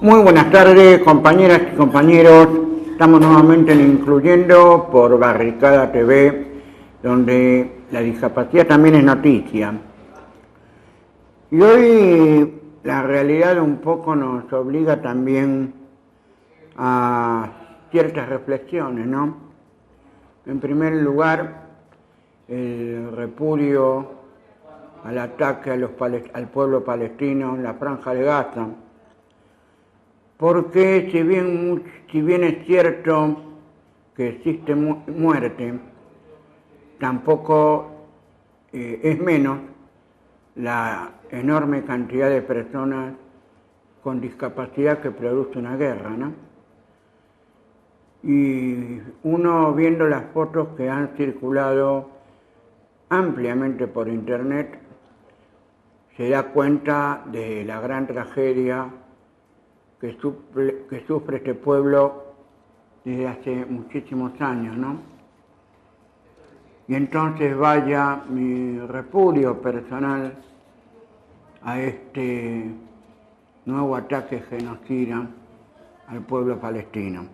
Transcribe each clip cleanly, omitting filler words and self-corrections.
Muy buenas tardes, compañeras y compañeros. Estamos nuevamente en Incluyendo por Barricada TV, donde la discapacidad también es noticia. Y hoy la realidad un poco nos obliga también a ciertas reflexiones, ¿no? En primer lugar, el repudio al ataque al pueblo palestino en la Franja de Gaza. Porque si bien es cierto que existe muerte, tampoco es menos la enorme cantidad de personas con discapacidad que produce una guerra, ¿no? Y uno viendo las fotos que han circulado ampliamente por internet, se da cuenta de la gran tragedia que sufre este pueblo desde hace muchísimos años, ¿no? Y entonces vaya mi repudio personal a este nuevo ataque genocida al pueblo palestino.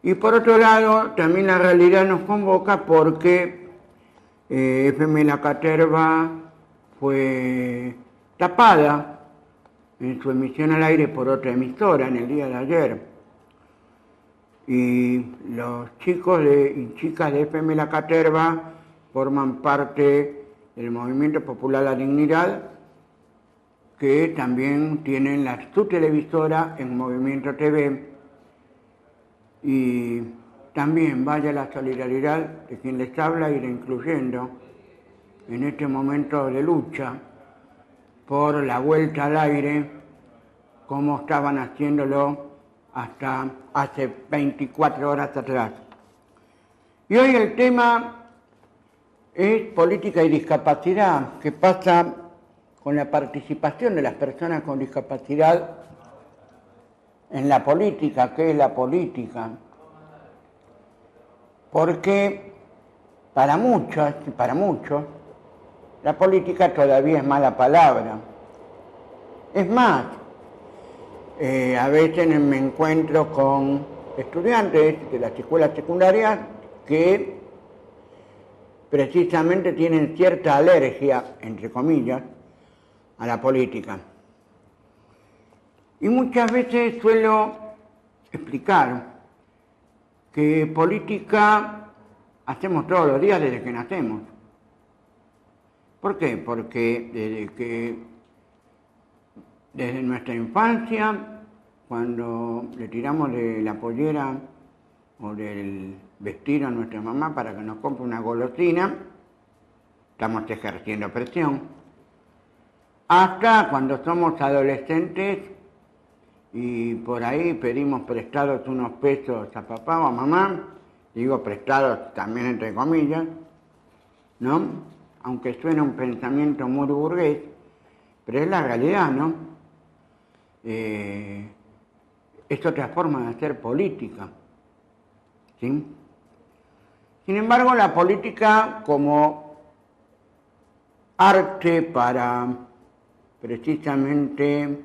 Y por otro lado, también la realidad nos convoca porque FM La Caterva fue tapada en su emisión al aire por otra emisora en el día de ayer. Y los chicos y chicas de FM La Caterva forman parte del Movimiento Popular La Dignidad, que también tienen su televisora en Movimiento TV. Y también vaya la solidaridad de quien les habla y de Incluyendo en este momento de lucha por la vuelta al aire, como estaban haciéndolo hasta hace 24 horas atrás. Y hoy el tema es política y discapacidad. ¿Qué pasa con la participación de las personas con discapacidad en la política? ¿Qué es la política? Porque para muchos, la política todavía es mala palabra. Es más, a veces me encuentro con estudiantes de las escuelas secundarias que precisamente tienen cierta alergia, entre comillas, a la política. Y muchas veces suelo explicar que política hacemos todos los días desde que nacemos. ¿Por qué? Porque desde nuestra infancia, cuando le tiramos de la pollera o del vestido a nuestra mamá para que nos compre una golosina, estamos ejerciendo presión. Hasta cuando somos adolescentes y por ahí pedimos prestados unos pesos a papá o a mamá, digo prestados también entre comillas, ¿no? Aunque suena un pensamiento muy burgués, pero es la realidad, ¿no? Es otra forma de hacer política, ¿sí? Sin embargo, la política como arte para precisamente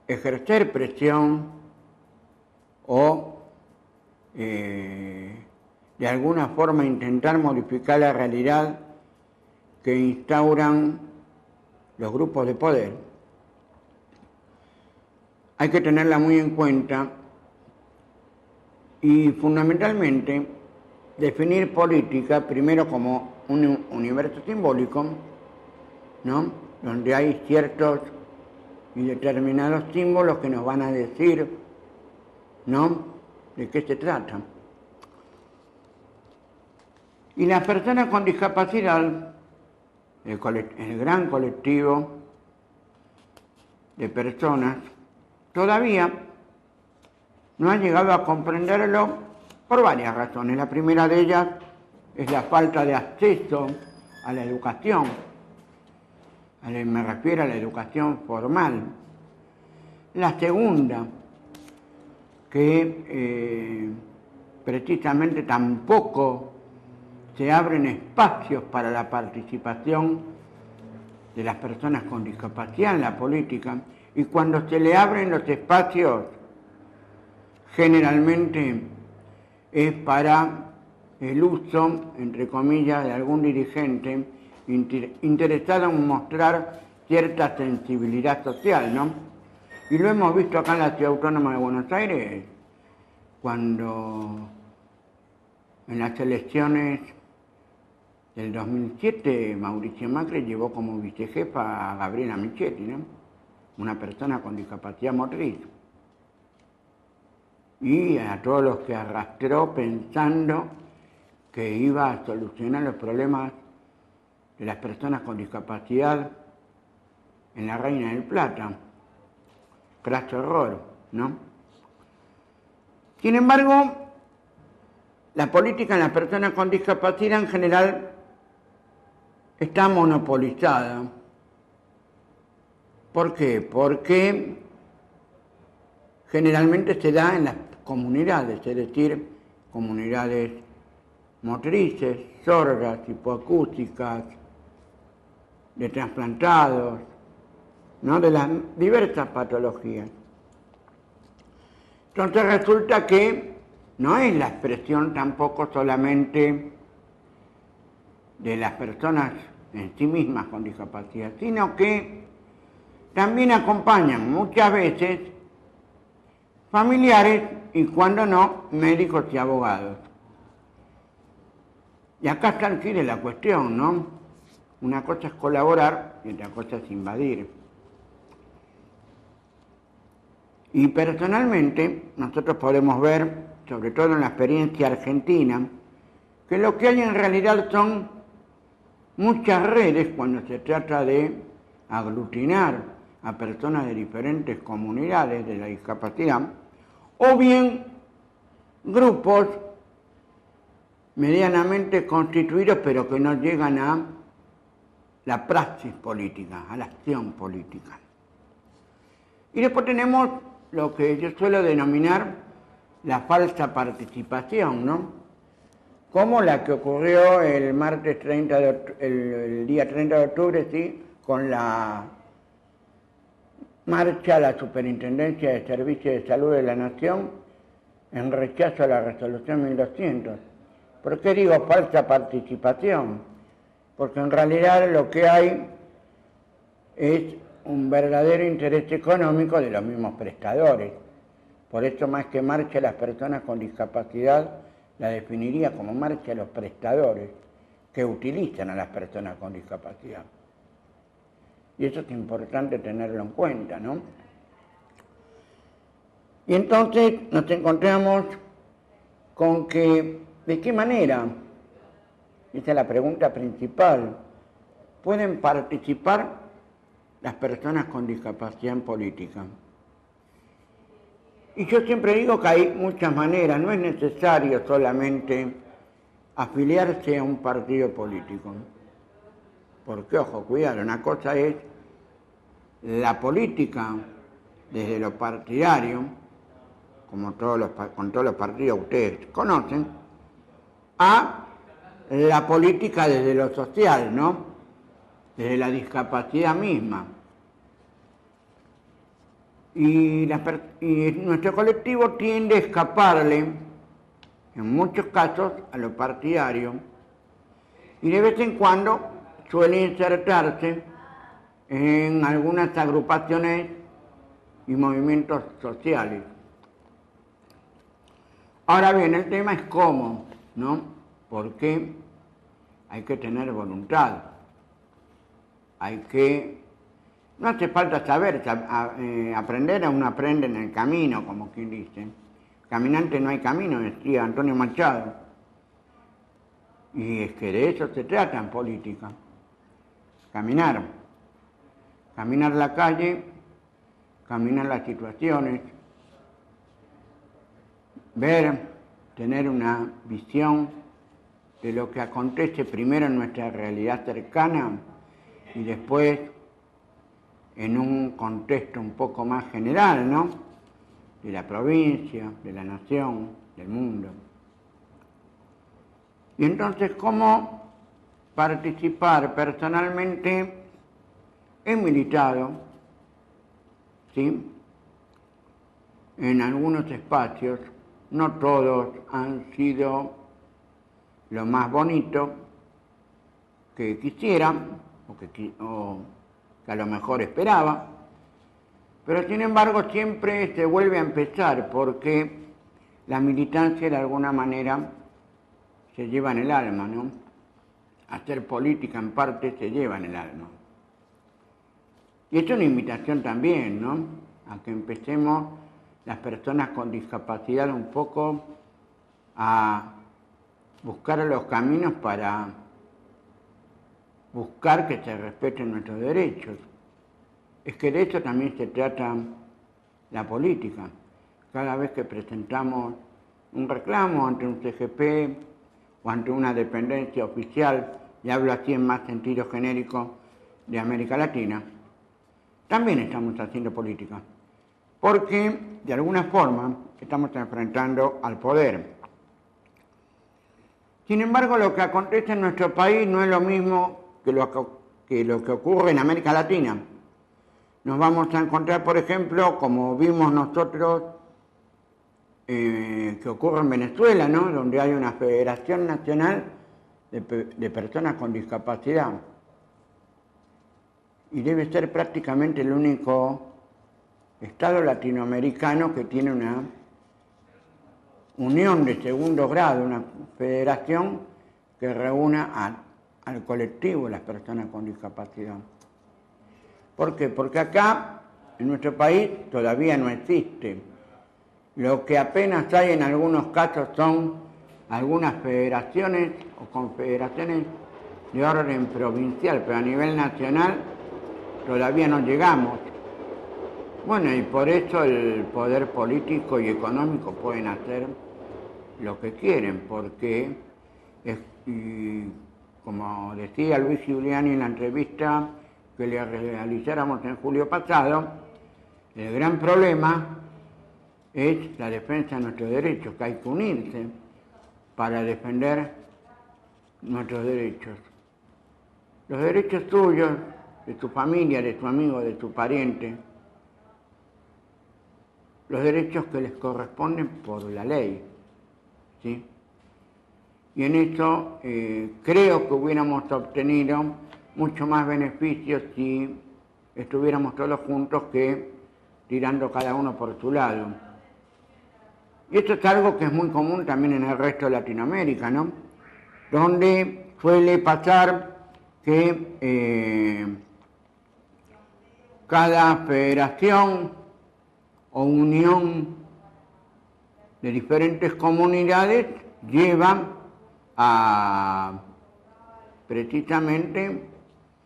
ejercer presión o de alguna forma intentar modificar la realidad que instauran los grupos de poder, hay que tenerla muy en cuenta y fundamentalmente definir política primero como un universo simbólico, ¿no? Donde hay ciertos y determinados símbolos que nos van a decir, ¿no?, de qué se trata. Y las personas con discapacidad, el gran colectivo de personas, todavía no han llegado a comprenderlo por varias razones. La primera de ellas es la falta de acceso a la educación. Me refiero a la educación formal. La segunda, que precisamente tampoco se abren espacios para la participación de las personas con discapacidad en la política, y cuando se le abren los espacios, generalmente es para el uso, entre comillas, de algún dirigente interesado en mostrar cierta sensibilidad social, ¿no? Y lo hemos visto acá en la Ciudad Autónoma de Buenos Aires, cuando en las elecciones del 2007 Mauricio Macri llevó como vicejefa a Gabriela Michetti, ¿no? Una persona con discapacidad motriz. Y a todos los que arrastró pensando que iba a solucionar los problemas de las personas con discapacidad en la Reina del Plata. Craso error, ¿no? Sin embargo, la política en las personas con discapacidad en general está monopolizada. ¿Por qué? Porque generalmente se da en las comunidades, es decir, comunidades motrices, sordas, hipoacústicas, de trasplantados, ¿no? De las diversas patologías. Entonces resulta que no es la expresión tampoco solamente de las personas en sí mismas con discapacidad, sino que también acompañan muchas veces familiares y, cuando no, médicos y abogados. Y acá está el quid de la cuestión, ¿no? Una cosa es colaborar y otra cosa es invadir. Y personalmente nosotros podemos ver, sobre todo en la experiencia argentina, que lo que hay en realidad son muchas redes cuando se trata de aglutinar a personas de diferentes comunidades de la discapacidad, o bien grupos medianamente constituidos pero que no llegan a la praxis política, a la acción política. Y después tenemos lo que yo suelo denominar la falsa participación, ¿no? Como la que ocurrió el día 30 de octubre, ¿sí? Con la marcha a la Superintendencia de Servicios de Salud de la Nación en rechazo a la resolución 1200. ¿Por qué digo falsa participación? Porque en realidad lo que hay es un verdadero interés económico de los mismos prestadores. Por eso, más que marcha de las personas con discapacidad, la definiría como marcha de los prestadores que utilizan a las personas con discapacidad. Y eso es importante tenerlo en cuenta, ¿no? Y entonces nos encontramos con que, ¿de qué manera? Esa es la pregunta principal. ¿Pueden participar las personas con discapacidad en política? Y yo siempre digo que hay muchas maneras, no es necesario solamente afiliarse a un partido político. Porque, ojo, cuidado, una cosa es la política desde lo partidario, como con todos los partidos ustedes conocen, a la política desde lo social, ¿no? Desde la discapacidad misma. Y nuestro colectivo tiende a escaparle, en muchos casos, a lo partidario, y de vez en cuando suele insertarse en algunas agrupaciones y movimientos sociales. Ahora bien, el tema es cómo, ¿no? Porque hay que tener voluntad. No hace falta saber, aprender, uno aprende en el camino, como quien dice. Caminante no hay camino, decía Antonio Machado. Y es que de eso se trata en política. Caminar la calle, caminar las situaciones, ver, tener una visión de lo que acontece primero en nuestra realidad cercana y después en un contexto un poco más general, ¿no? De la provincia, de la nación, del mundo. Y entonces, ¿cómo participar personalmente? he militado, ¿sí?, en algunos espacios, no todos han sido lo más bonito que quisiera o que a lo mejor esperaba, pero sin embargo siempre se vuelve a empezar porque la militancia de alguna manera se lleva en el alma, ¿no? Hacer política en parte se lleva en el alma. Y es una invitación también, ¿no?, a que empecemos las personas con discapacidad un poco a buscar los caminos para buscar que se respeten nuestros derechos. Es que de eso también se trata la política. Cada vez que presentamos un reclamo ante un CGP o ante una dependencia oficial, y hablo así en más sentido genérico de América Latina, también estamos haciendo política, porque de alguna forma estamos enfrentando al poder. Sin embargo, lo que acontece en nuestro país no es lo mismo que lo que ocurre en América Latina. Nos vamos a encontrar, por ejemplo, como vimos nosotros, que ocurre en Venezuela, ¿no?, donde hay una Federación Nacional de Personas con Discapacidad. Y debe ser prácticamente el único Estado latinoamericano que tiene una unión de segundo grado, una federación que reúna al colectivo de las personas con discapacidad. ¿Por qué? Porque acá, en nuestro país, todavía no existe. Lo que apenas hay en algunos casos son algunas federaciones o confederaciones de orden provincial, pero a nivel nacional todavía no llegamos. Bueno, y por eso el poder político y económico pueden hacer lo que quieren, porque, como decía Luis Giuliani en la entrevista que le realizáramos en julio pasado, el gran problema es la defensa de nuestros derechos, que hay que unirse para defender nuestros derechos. Los derechos tuyos, de tu familia, de tu amigo, de tu pariente, los derechos que les corresponden por la ley, ¿sí? Y en eso creo que hubiéramos obtenido mucho más beneficios si estuviéramos todos juntos que tirando cada uno por su lado. Y esto es algo que es muy común también en el resto de Latinoamérica, ¿no?, donde suele pasar que cada federación o unión de diferentes comunidades lleva precisamente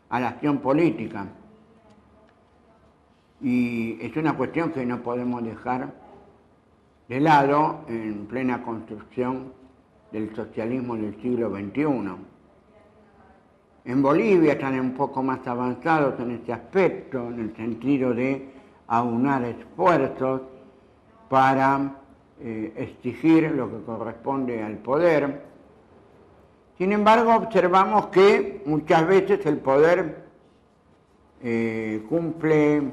a la acción política. Y es una cuestión que no podemos dejar de lado en plena construcción del socialismo del siglo XXI. En Bolivia están un poco más avanzados en este aspecto, en el sentido de aunar esfuerzos para exigir lo que corresponde al poder. Sin embargo, observamos que muchas veces el poder cumple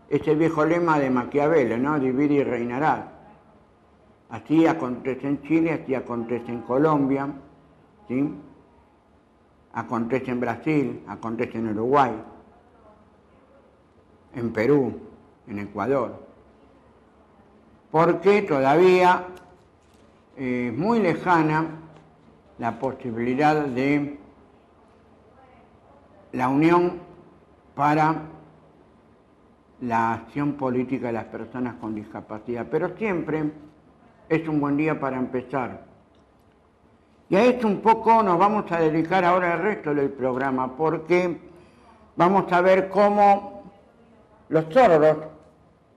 ese viejo lema de Maquiavelo, ¿no?, divide y reinarás. Así acontece en Chile, así acontece en Colombia, ¿sí?, acontece en Brasil, acontece en Uruguay, en Perú, en Ecuador. Porque todavía es muy lejana la posibilidad de la unión para la acción política de las personas con discapacidad. Pero siempre es un buen día para empezar. Y a esto un poco nos vamos a dedicar ahora el resto del programa, porque vamos a ver cómo los sordos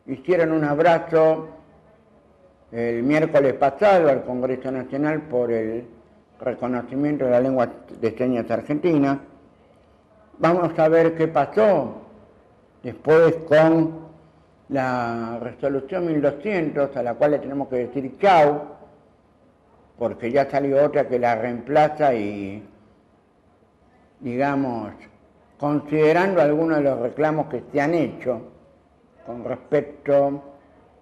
hicieron un abrazo el miércoles pasado al Congreso Nacional por el reconocimiento de la lengua de señas argentina. Vamos a ver qué pasó después con la resolución 1200, a la cual le tenemos que decir chau, porque ya salió otra que la reemplaza y, digamos, considerando algunos de los reclamos que se han hecho con respecto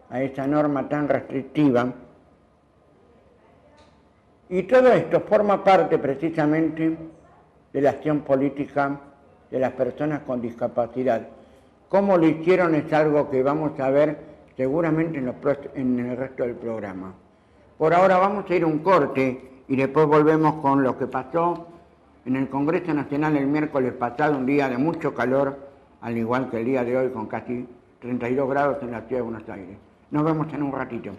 a esa norma tan restrictiva. Y todo esto forma parte precisamente de la acción política de las personas con discapacidad. Cómo lo hicieron es algo que vamos a ver seguramente en el resto del programa. Por ahora vamos a ir a un corte y después volvemos con lo que pasó en el Congreso Nacional el miércoles pasado, un día de mucho calor, al igual que el día de hoy con casi 32 grados en la ciudad de Buenos Aires. Nos vemos en un ratito.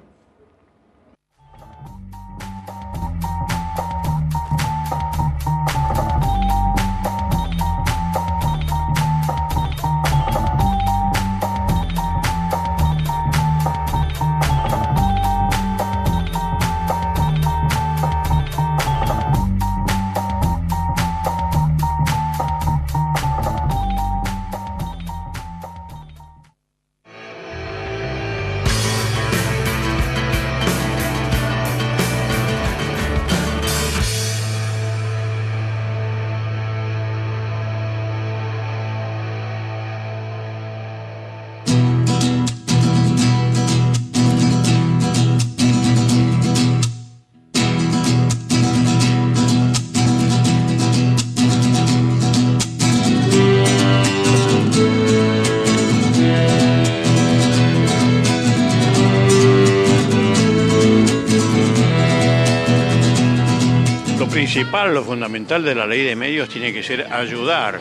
Lo fundamental de la ley de medios tiene que ser ayudar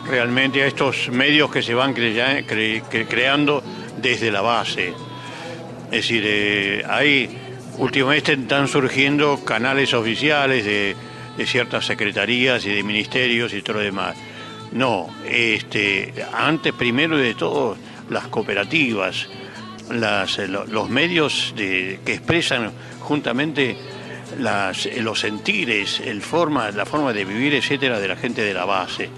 realmente a estos medios que se van creando desde la base. Es decir, últimamente están surgiendo canales oficiales de ciertas secretarías y de ministerios y todo lo demás. No, antes, primero de todo, las cooperativas, los medios que expresan juntamente los sentires, la forma de vivir, etcétera, de la gente de la base.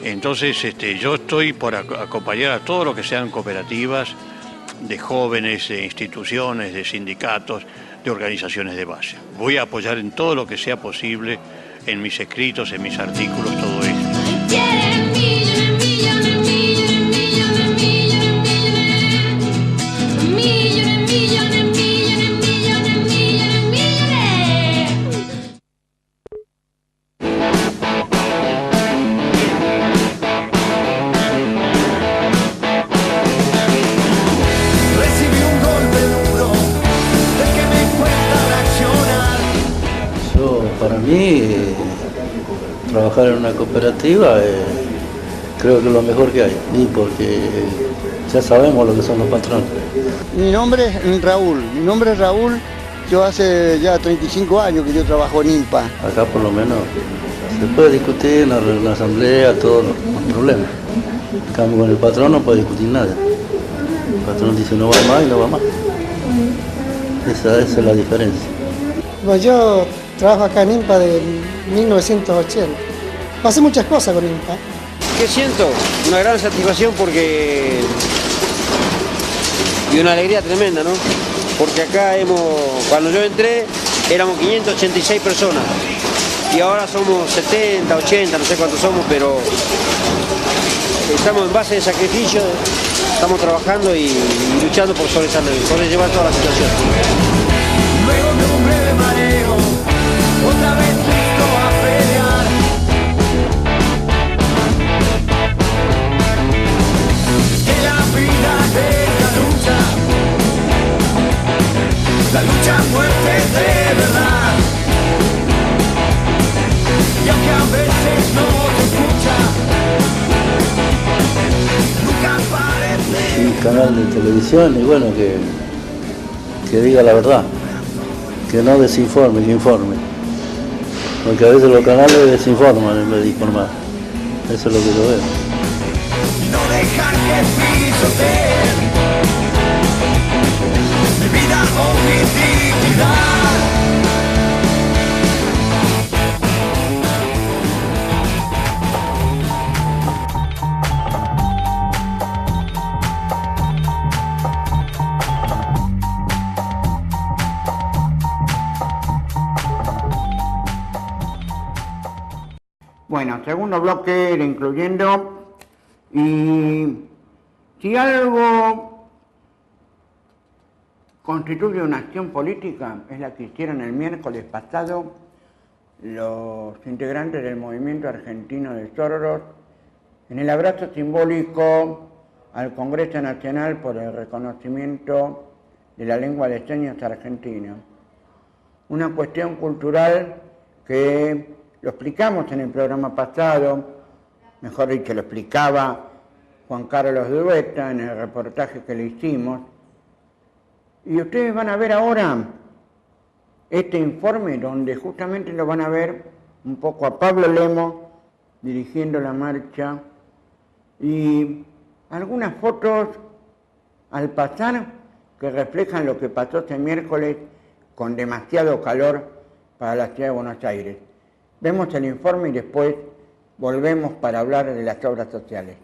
Entonces, yo estoy por acompañar a todo lo que sean cooperativas de jóvenes, de instituciones, de sindicatos, de organizaciones de base. Voy a apoyar en todo lo que sea posible, en mis escritos, en mis artículos, todo esto. Para mí, trabajar en una cooperativa creo que es lo mejor que hay, y porque ya sabemos lo que son los patrones. Mi nombre es Raúl, yo hace ya 35 años que yo trabajo en INPA. Acá por lo menos se puede discutir en la asamblea todos los problemas. En cambio con el patrón no puede discutir nada. El patrón dice no va más y no va más. Esa es la diferencia. Bueno, yo trabajo acá en INPA de 1980. Pasé muchas cosas con INPA. ¿Qué siento? Una gran satisfacción y una alegría tremenda, ¿no? Porque acá cuando yo entré éramos 586 personas y ahora somos 70, 80, no sé cuántos somos, pero estamos en base de sacrificio, estamos trabajando y luchando por sobrellevar toda la situación. Luego de un breve mareo, otra vez listo a pelear. Que la vida es la lucha a muerte de verdad. Y aunque a veces no te escucha, nunca parece. Un canal de televisión y bueno, que diga la verdad. Que no desinforme, que informe. Porque a veces los canales desinforman en vez de informar. Eso es lo que yo veo. No dejar que pisoteen mi vida o mi dignidad. Bueno, segundo bloque, ir incluyendo. Y si algo constituye una acción política, es la que hicieron el miércoles pasado los integrantes del Movimiento Argentino de Sordos en el abrazo simbólico al Congreso Nacional por el reconocimiento de la lengua de señas argentina. Una cuestión cultural que lo explicamos en el programa pasado, mejor dicho, lo explicaba Juan Carlos Dueta en el reportaje que le hicimos. Y ustedes van a ver ahora este informe donde justamente lo van a ver un poco a Pablo Lemos dirigiendo la marcha y algunas fotos al pasar que reflejan lo que pasó este miércoles con demasiado calor para la ciudad de Buenos Aires. Vemos el informe y después volvemos para hablar de las obras sociales.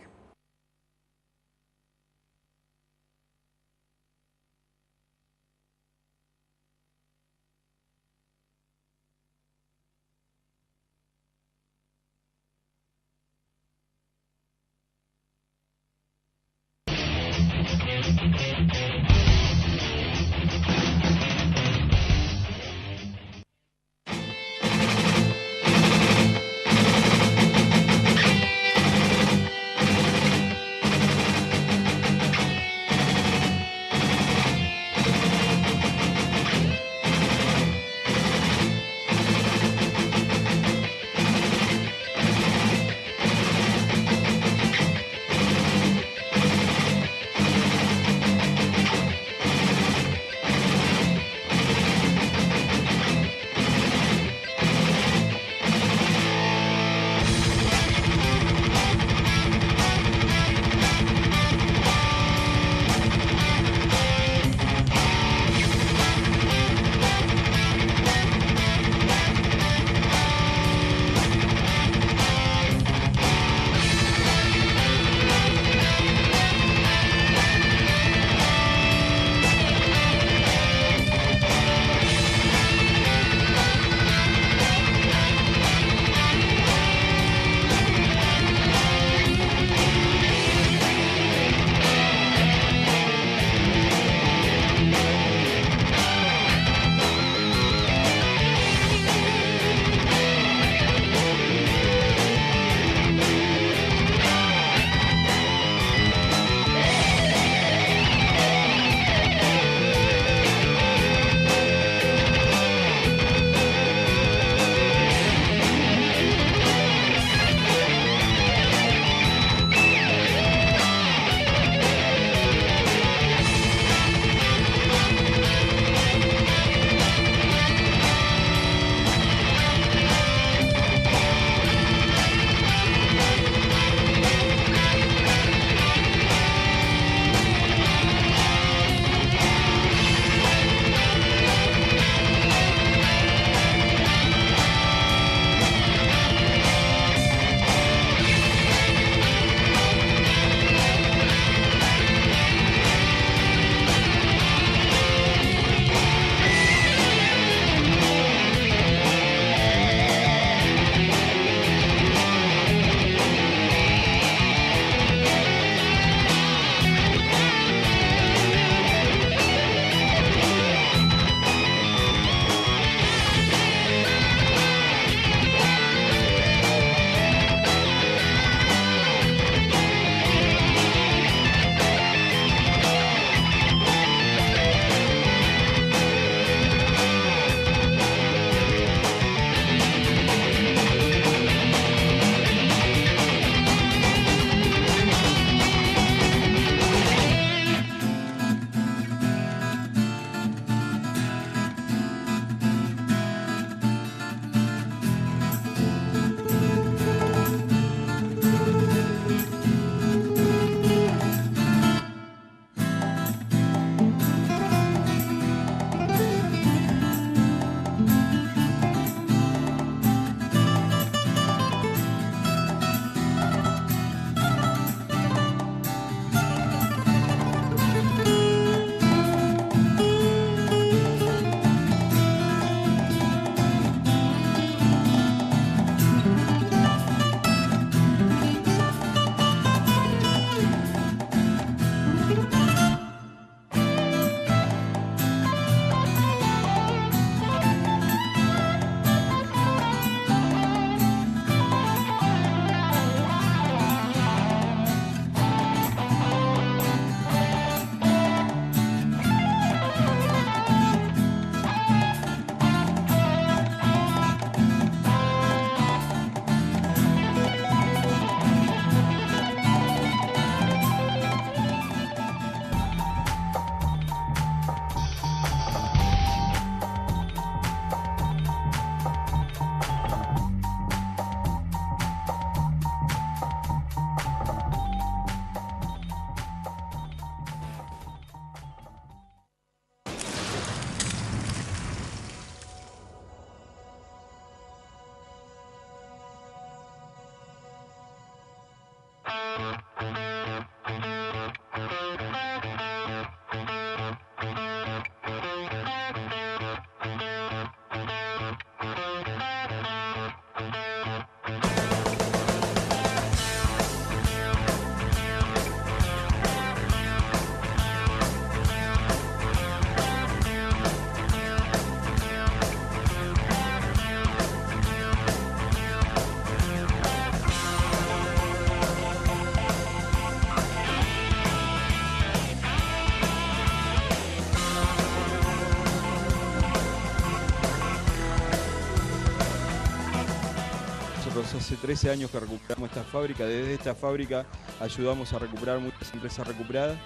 nosotros hace 13 años que recuperamos esta fábrica. Desde esta fábrica ayudamos a recuperar muchas empresas recuperadas.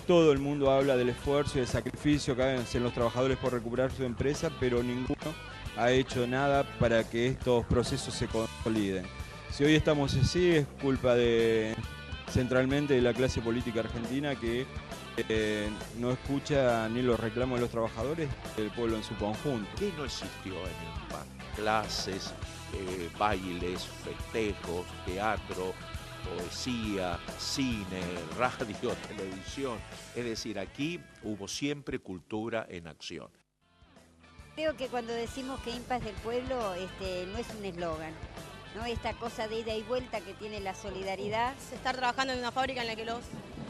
Todo el mundo habla del esfuerzo y del sacrificio que hacen los trabajadores por recuperar su empresa, pero ninguno ha hecho nada para que estos procesos se consoliden. Si hoy estamos así es culpa centralmente de la clase política argentina que no escucha ni los reclamos de los trabajadores del pueblo en su conjunto. ¿Qué no existió en INPA? Clases, bailes, festejos, teatro, poesía, cine, radio, televisión. Es decir, aquí hubo siempre cultura en acción. Creo que cuando decimos que INPA es del pueblo, no es un eslogan, ¿no? Esta cosa de ida y vuelta que tiene la solidaridad. Estar trabajando en una fábrica en la que los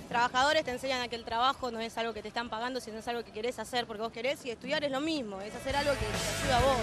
trabajadores te enseñan a que el trabajo no es algo que te están pagando, sino es algo que querés hacer porque vos querés, y estudiar es lo mismo, es hacer algo que te ayuda a vos.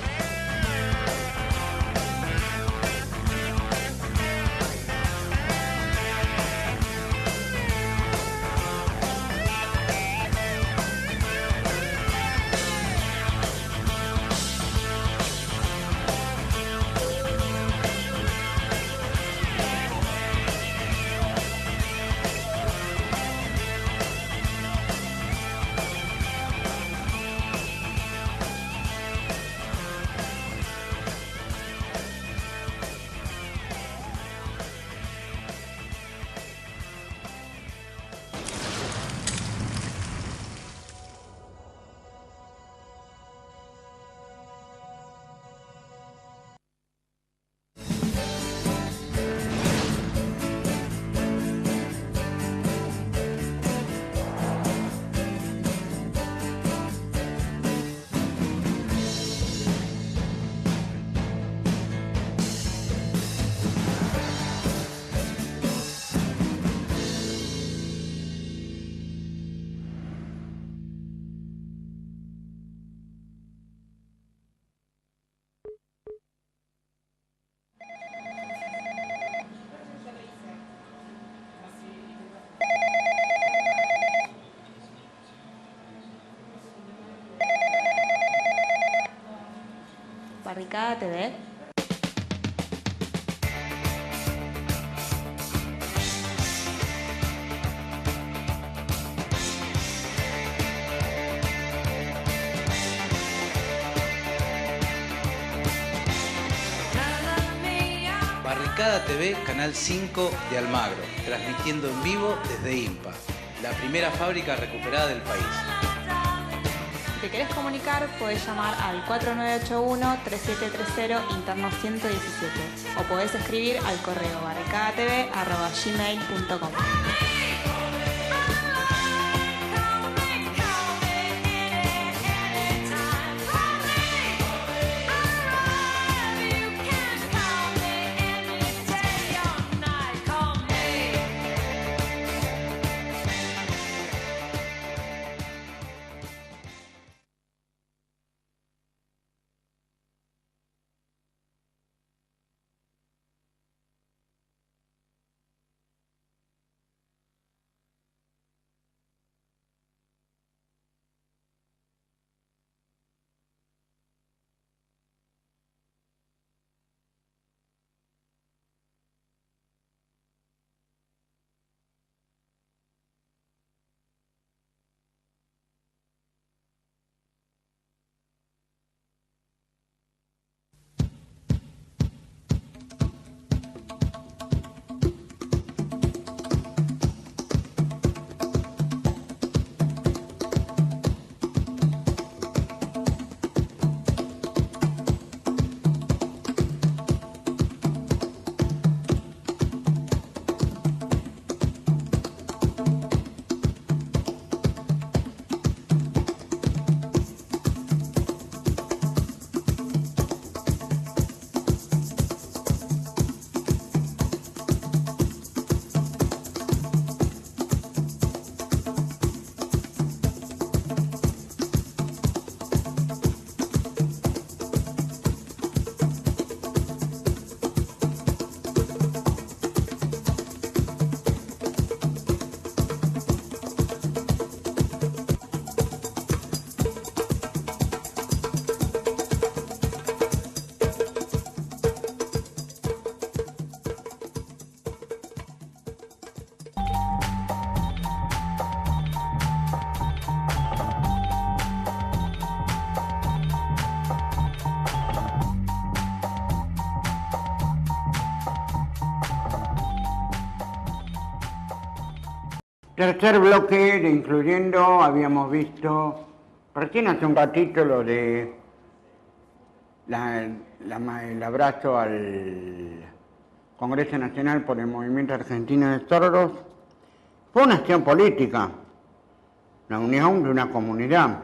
Barricada TV. Barricada TV, Canal 5 de Almagro, transmitiendo en vivo desde INPA, la primera fábrica recuperada del país. Si te querés comunicar, podés llamar al 4981-3730 interno 117 o podés escribir al correo barricadatv@gmail.com. Tercer bloque de Incluyendo, habíamos visto recién hace un ratito lo de el abrazo al Congreso Nacional por el Movimiento Argentino de Sordos. Fue una acción política, la unión de una comunidad.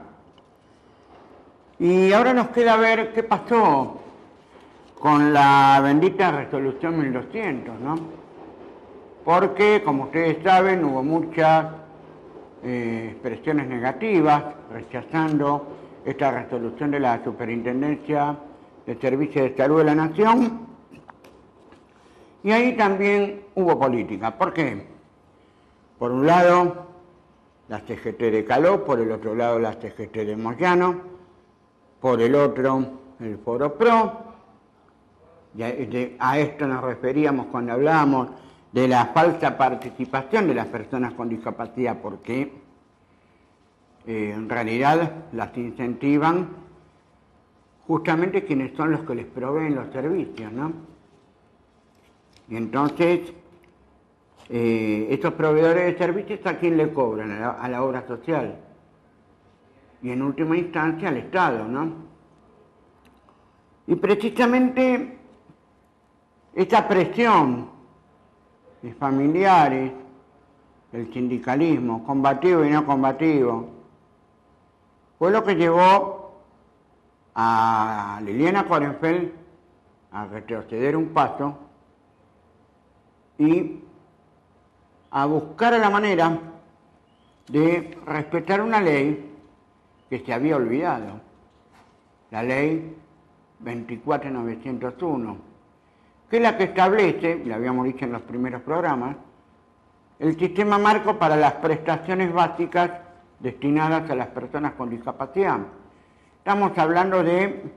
Y ahora nos queda ver qué pasó con la bendita resolución 1200, ¿no? Porque, como ustedes saben, hubo muchas expresiones negativas rechazando esta resolución de la Superintendencia de Servicios de Salud de la Nación. Y ahí también hubo política. ¿Por qué? Por un lado, la CGT de Caló, por el otro lado, la CGT de Moyano, por el otro, el Foro Pro. A esto nos referíamos cuando hablábamos de la falsa participación de las personas con discapacidad, porque en realidad las incentivan justamente quienes son los que les proveen los servicios, ¿no? Y entonces, estos proveedores de servicios, ¿a quién le cobran? A la obra social. Y en última instancia al Estado, ¿no? Y precisamente esta presión de familiares, del sindicalismo, combativo y no combativo, fue lo que llevó a Liliana Kohrenfeld a retroceder un paso y a buscar la manera de respetar una ley que se había olvidado, la ley 24901, que es la que establece, lo habíamos dicho en los primeros programas, el sistema marco para las prestaciones básicas destinadas a las personas con discapacidad. Estamos hablando de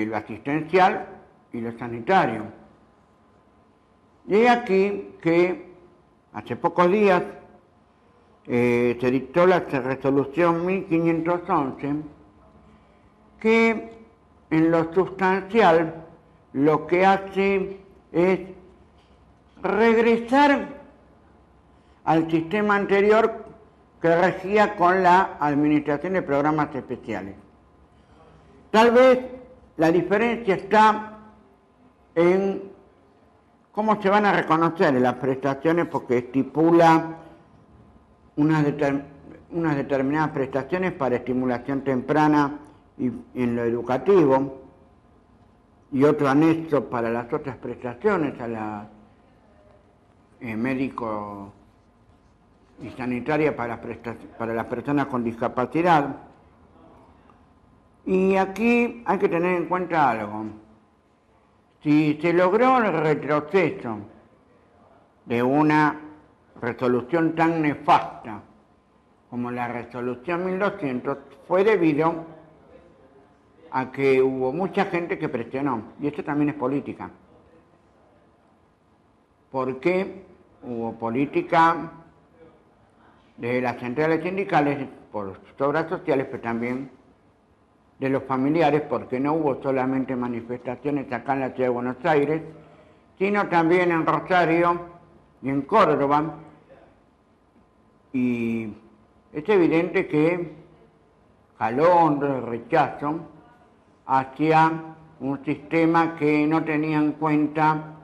lo asistencial y lo sanitario. Y es aquí que hace pocos días se dictó la resolución 1511, que en lo sustancial lo que hace es regresar al sistema anterior que regía con la administración de programas especiales. Tal vez la diferencia está en cómo se van a reconocer las prestaciones, porque estipula unas determinadas prestaciones para estimulación temprana y en lo educativo, y otro anexo para las otras prestaciones, a la médico y sanitaria para las personas con discapacidad. Y aquí hay que tener en cuenta algo. Si se logró el retroceso de una resolución tan nefasta como la resolución 1200, fue debido a que hubo mucha gente que presionó, y esto también es política. Porque hubo política de las centrales sindicales por sus obras sociales, pero también de los familiares, porque no hubo solamente manifestaciones acá en la ciudad de Buenos Aires, sino también en Rosario y en Córdoba. Y es evidente que jaló el rechazo hacia un sistema que no tenía en cuenta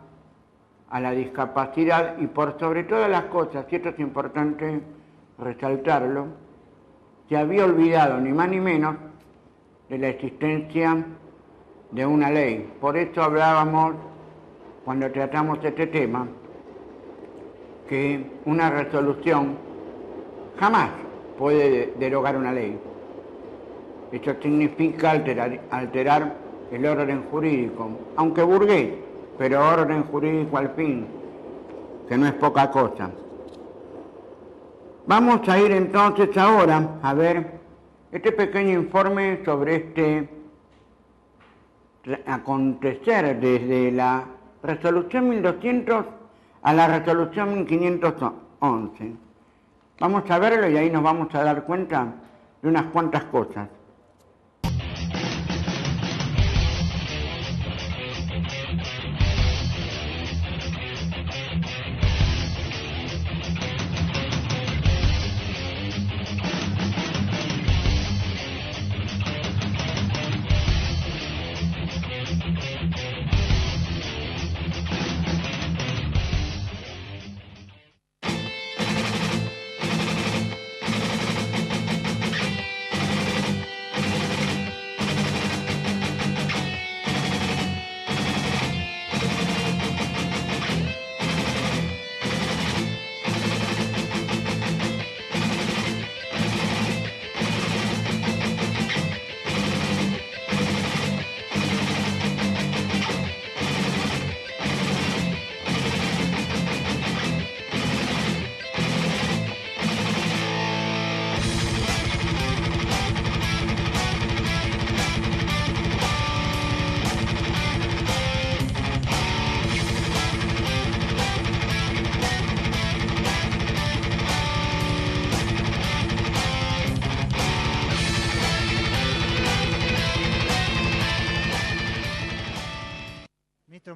a la discapacidad y, por sobre todas las cosas, y esto es importante resaltarlo, se había olvidado ni más ni menos de la existencia de una ley. Por eso hablábamos, cuando tratamos este tema, que una resolución jamás puede derogar una ley. Eso significa alterar el orden jurídico, aunque burgués, pero orden jurídico al fin, que no es poca cosa. Vamos a ir entonces ahora a ver este pequeño informe sobre este acontecer desde la resolución 1200 a la resolución 1511. Vamos a verlo y ahí nos vamos a dar cuenta de unas cuantas cosas.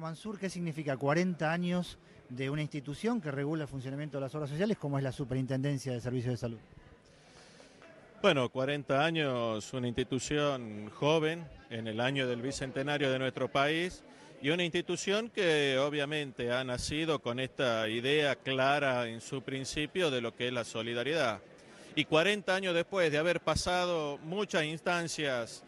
Mansur, ¿qué significa 40 años de una institución que regula el funcionamiento de las obras sociales como es la Superintendencia de Servicios de Salud? Bueno, 40 años, una institución joven en el año del bicentenario de nuestro país y una institución que obviamente ha nacido con esta idea clara en su principio de lo que es la solidaridad. Y 40 años después de haber pasado muchas instancias,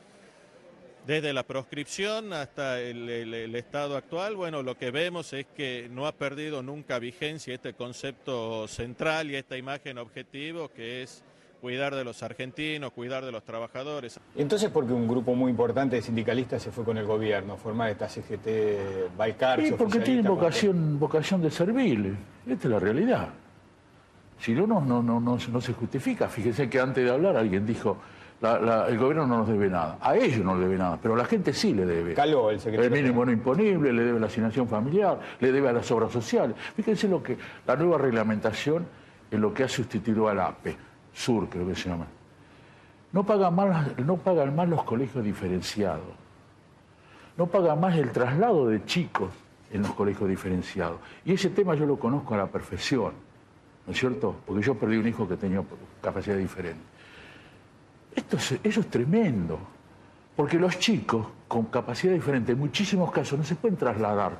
desde la proscripción hasta el estado actual, bueno, lo que vemos es que no ha perdido nunca vigencia este concepto central y esta imagen objetivo que es cuidar de los argentinos, cuidar de los trabajadores. Entonces, ¿por qué un grupo muy importante de sindicalistas se fue con el gobierno a formar esta CGT Balcarce? Sí, porque tienen vocación de servir. Esta es la realidad. Si no, no se justifica. Fíjense que antes de hablar alguien dijo, el gobierno no nos debe nada. A ellos no les debe nada, pero a la gente sí le debe. Caló el secretario. El mínimo no imponible, le debe la asignación familiar, le debe a las obras sociales. Fíjense lo que la nueva reglamentación es lo que ha sustituido al APE, Sur creo que se llama. No pagan más los colegios diferenciados. No pagan más el traslado de chicos en los colegios diferenciados. Y ese tema yo lo conozco a la perfección, ¿no es cierto? Porque yo perdí un hijo que tenía capacidad diferente. Eso es tremendo, porque los chicos con capacidad diferente en muchísimos casos no se pueden trasladar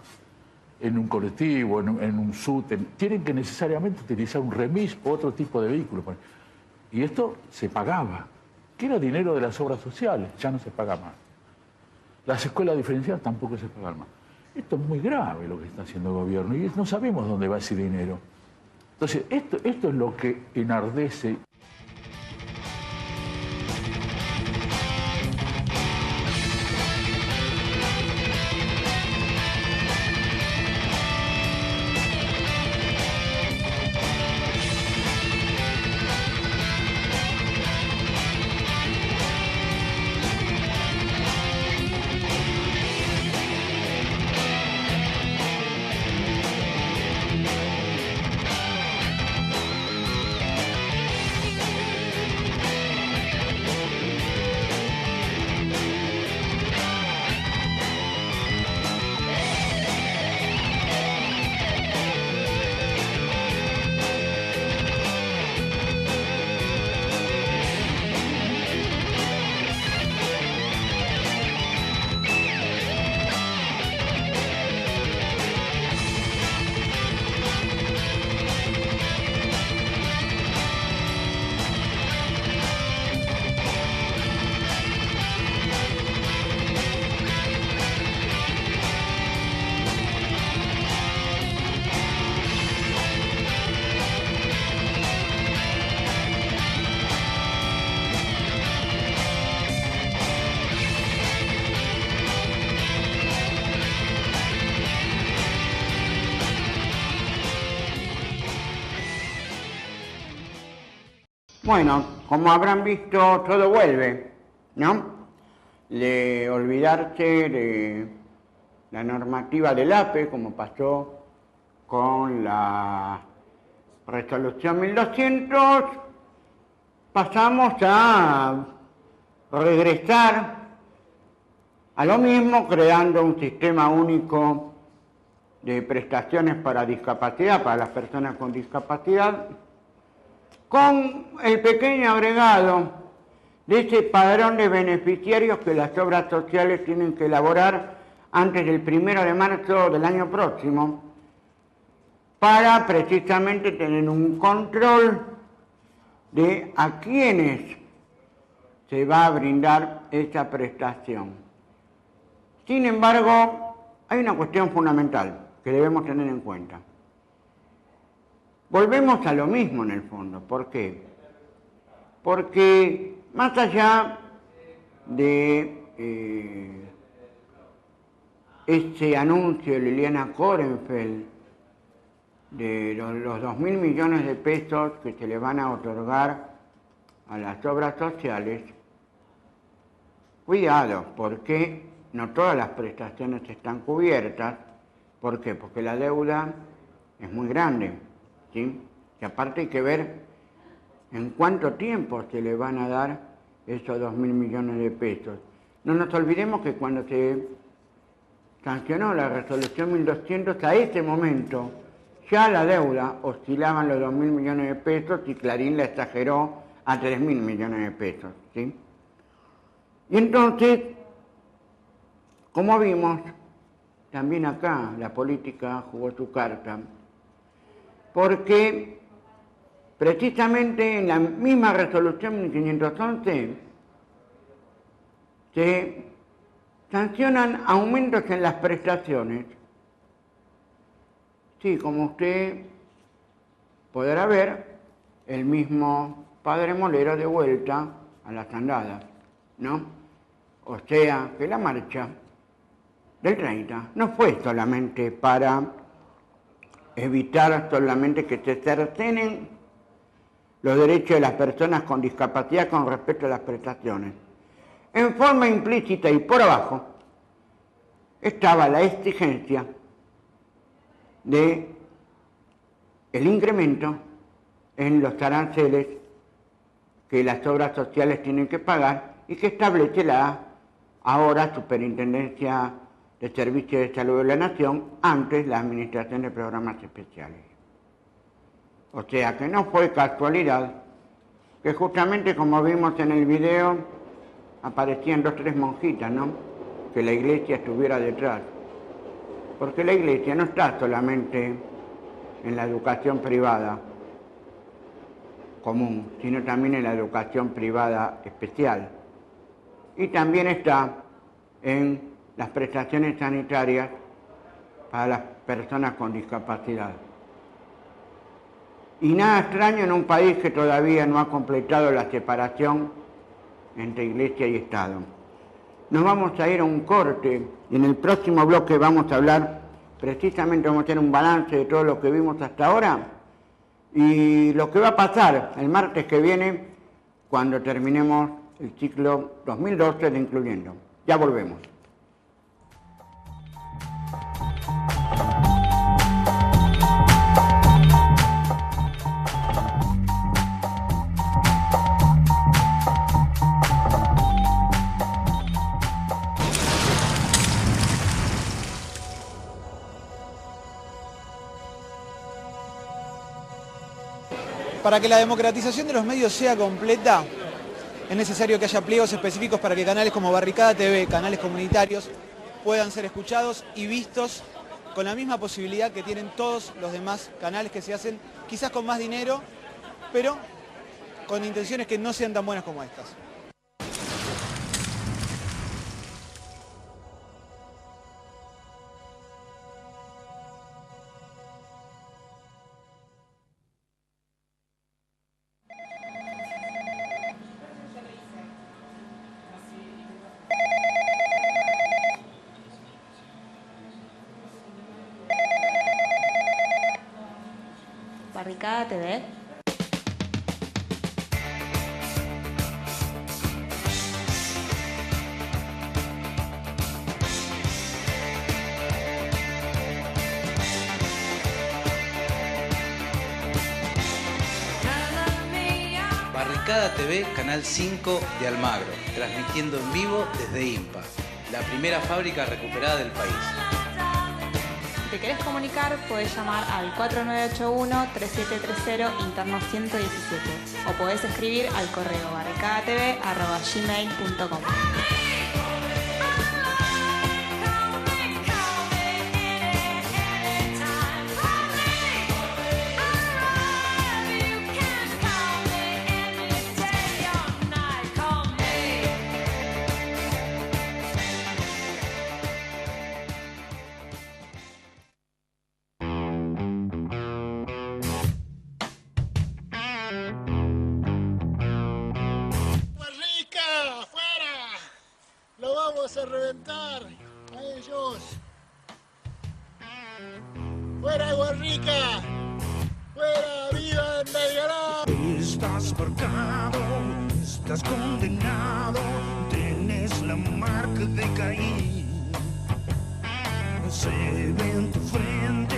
en un colectivo, en un SUT, tienen que necesariamente utilizar un remis o otro tipo de vehículo. Y esto se pagaba, que era dinero de las obras sociales, ya no se paga más. Las escuelas diferenciadas tampoco se pagan más. Esto es muy grave lo que está haciendo el gobierno y no sabemos dónde va ese dinero. Entonces, esto es lo que enardece. Bueno, como habrán visto, todo vuelve, ¿no? De olvidarse de la normativa del APE, como pasó con la resolución 1200, pasamos a regresar a lo mismo, creando un sistema único de prestaciones para discapacidad, para las personas con discapacidad, con el pequeño agregado de ese padrón de beneficiarios que las obras sociales tienen que elaborar antes del 1 de marzo del año próximo, para precisamente tener un control de a quiénes se va a brindar esa prestación. Sin embargo, hay una cuestión fundamental que debemos tener en cuenta. Volvemos a lo mismo en el fondo. ¿Por qué? Porque más allá de ese anuncio de Liliana Korenfeld de los 2.000 millones de pesos que se le van a otorgar a las obras sociales, cuidado, porque no todas las prestaciones están cubiertas. ¿Por qué? Porque la deuda es muy grande, ¿sí? Y aparte hay que ver en cuánto tiempo se le van a dar esos 2.000 millones de pesos. No nos olvidemos que cuando se sancionó la resolución 1200, a ese momento ya la deuda oscilaba en los 2.000 millones de pesos y Clarín la exageró a 3.000 millones de pesos, ¿sí? Y entonces, como vimos, también acá la política jugó su carta, porque precisamente en la misma resolución 1511 se sancionan aumentos en las prestaciones. Sí, como usted podrá ver, el mismo padre Molero de vuelta a las andadas, ¿no? O sea, que la marcha del 30 no fue solamente para evitar solamente que se cercenen los derechos de las personas con discapacidad con respecto a las prestaciones. En forma implícita y por abajo estaba la exigencia de el incremento en los aranceles que las obras sociales tienen que pagar y que establece la ahora Superintendencia de Servicios de Salud de la Nación, antes la Administración de Programas Especiales. O sea que no fue casualidad que justamente como vimos en el video aparecían 2 o 3 monjitas, ¿no? Que la iglesia estuviera detrás. Porque la iglesia no está solamente en la educación privada común, sino también en la educación privada especial. Y también está en las prestaciones sanitarias para las personas con discapacidad. Y nada extraño en un país que todavía no ha completado la separación entre Iglesia y Estado. Nos vamos a ir a un corte y en el próximo bloque vamos a hablar, precisamente vamos a hacer un balance de todo lo que vimos hasta ahora y lo que va a pasar el martes que viene cuando terminemos el ciclo 2012 de Incluyendo. Ya volvemos. Para que la democratización de los medios sea completa, es necesario que haya pliegos específicos para que canales como Barricada TV, canales comunitarios, puedan ser escuchados y vistos con la misma posibilidad que tienen todos los demás canales que se hacen, quizás con más dinero, pero con intenciones que no sean tan buenas como estas. Barricada TV. Barricada TV, Canal 5 de Almagro, transmitiendo en vivo desde IMPA, la primera fábrica recuperada del país. Si te querés comunicar, podés llamar al 4981-3730 interno 117 o podés escribir al correo barricadatv@gmail.com. Vamos a reventar a ellos. ¡Fuera Guarrica! ¡Fuera! ¡Viva Belgrano! Estás marcado, estás condenado, tienes la marca de Caín. Se ve en tu frente,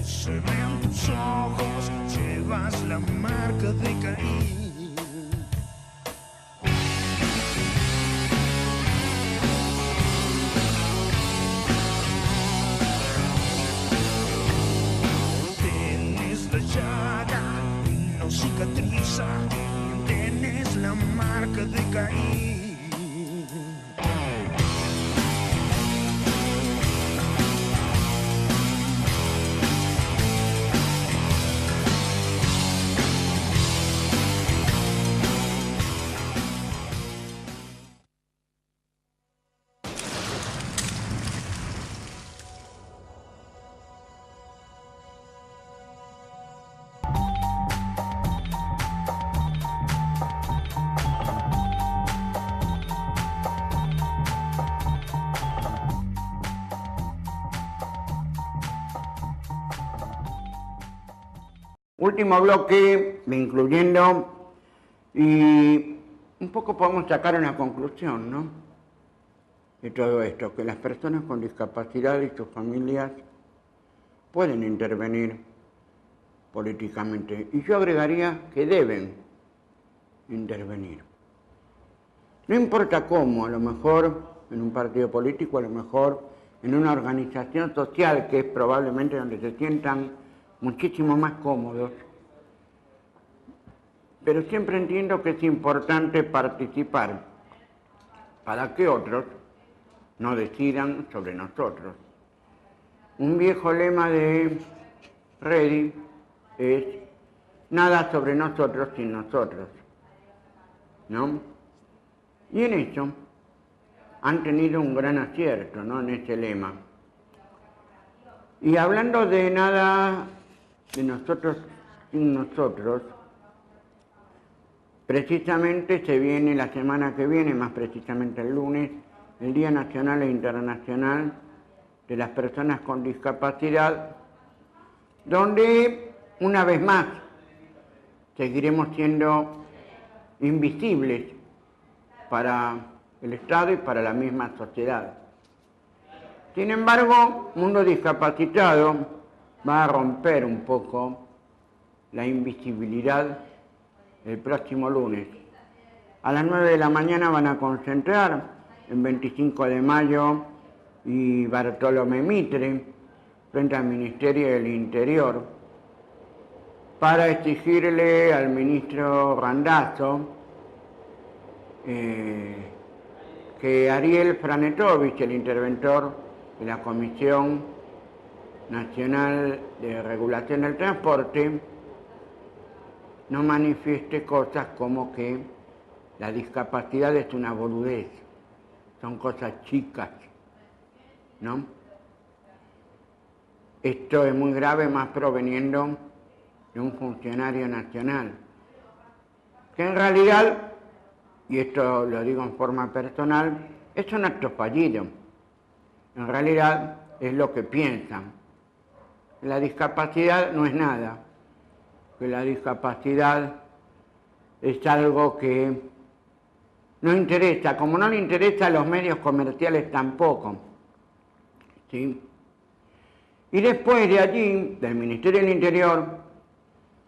se ve en tus ojos, llevas la marca de Caín. cicatriza, tenés la marca de Caín. Último bloque de Incluyendo, y un poco podemos sacar una conclusión, ¿no?, de todo esto, que las personas con discapacidad y sus familias pueden intervenir políticamente, y yo agregaría que deben intervenir. No importa cómo, a lo mejor en un partido político, a lo mejor en una organización social, que es probablemente donde se sientan muchísimo más cómodos, pero siempre entiendo que es importante participar para que otros no decidan sobre nosotros. Un viejo lema de Redi es nada sobre nosotros sin nosotros, ¿no? Y en eso han tenido un gran acierto, ¿no?, en ese lema. Y hablando de nada de nosotros sin nosotros, precisamente se viene la semana que viene, más precisamente el lunes, el Día Nacional e Internacional de las Personas con Discapacidad, donde una vez más seguiremos siendo invisibles para el Estado y para la misma sociedad. Sin embargo, Mundo Discapacitado va a romper un poco la invisibilidad el próximo lunes. A las 9 de la mañana van a concentrar en 25 de mayo y Bartolomé Mitre, frente al Ministerio del Interior, para exigirle al ministro Randazzo que Ariel Franetovich, el interventor de la Comisión Nacional de Regulación del Transporte, no manifieste cosas como que la discapacidad es una boludez, son cosas chicas, ¿no? Esto es muy grave, más proveniendo de un funcionario nacional, que en realidad, y esto lo digo en forma personal, es un acto fallido. En realidad es lo que piensan. La discapacidad no es nada, que la discapacidad es algo que no interesa, como no le interesa a los medios comerciales tampoco, ¿sí? Y después de allí, del Ministerio del Interior,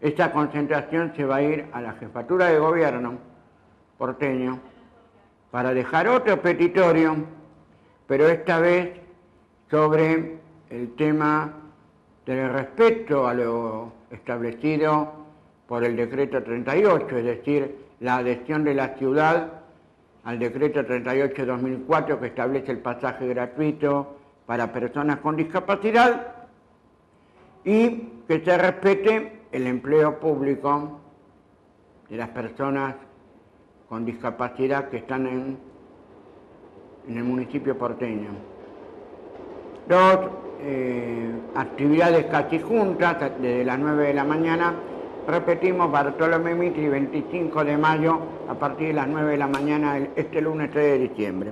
esta concentración se va a ir a la Jefatura de Gobierno porteño para dejar otro petitorio, pero esta vez sobre el tema del respeto a lo establecido por el decreto 38, es decir, la adhesión de la ciudad al decreto 38/2004 que establece el pasaje gratuito para personas con discapacidad y que se respete el empleo público de las personas con discapacidad que están en el municipio porteño. Dos actividades casi juntas, desde las 9 de la mañana, repetimos, Bartolomé Mitre, 25 de mayo, a partir de las 9 de la mañana, este lunes 3 de diciembre.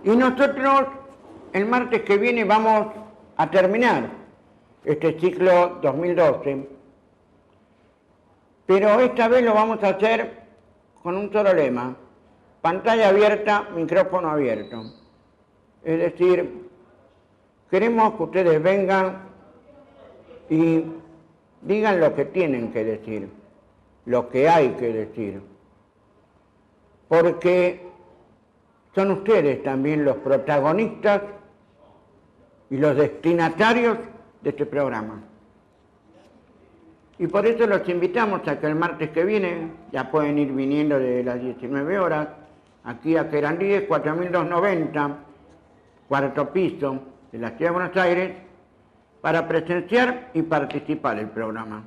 Y nosotros, el martes que viene, vamos a terminar este ciclo 2012, pero esta vez lo vamos a hacer con un solo lema: pantalla abierta, micrófono abierto. Es decir, queremos que ustedes vengan y digan lo que tienen que decir, lo que hay que decir, porque son ustedes también los protagonistas y los destinatarios de este programa. Y por eso los invitamos a que el martes que viene, ya pueden ir viniendo de las 19 horas, aquí a Querandíes 4290, cuarto piso de la Ciudad de Buenos Aires, para presenciar y participar del programa.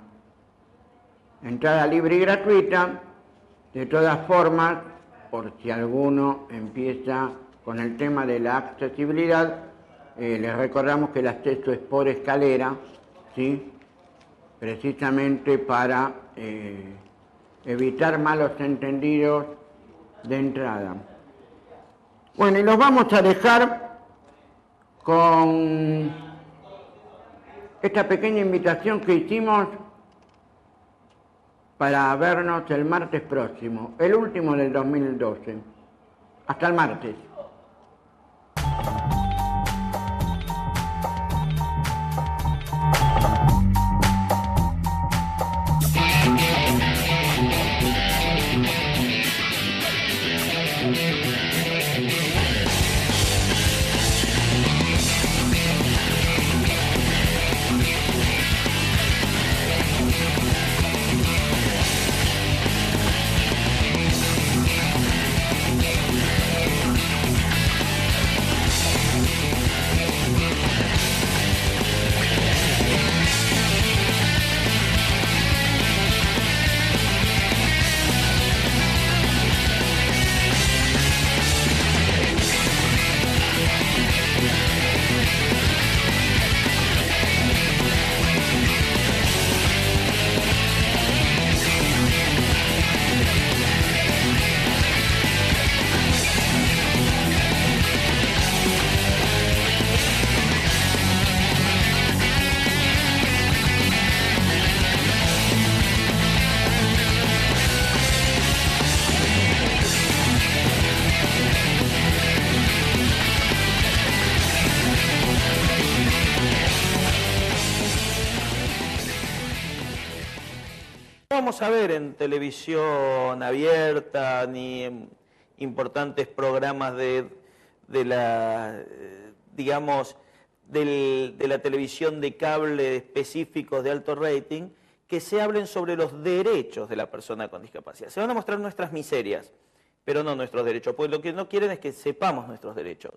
Entrada libre y gratuita. De todas formas, por si alguno empieza con el tema de la accesibilidad, les recordamos que el acceso es por escalera, ¿sí? Precisamente para evitar malos entendidos de entrada. Bueno, y los vamos a dejar con esta pequeña invitación que hicimos para vernos el martes próximo, el último del 2012. Hasta el martes. Vamos a ver en televisión abierta ni en importantes programas de la, digamos, de la televisión de cable específicos de alto rating, que se hablen sobre los derechos de la persona con discapacidad. Se van a mostrar nuestras miserias, pero no nuestros derechos, porque lo que no quieren es que sepamos nuestros derechos.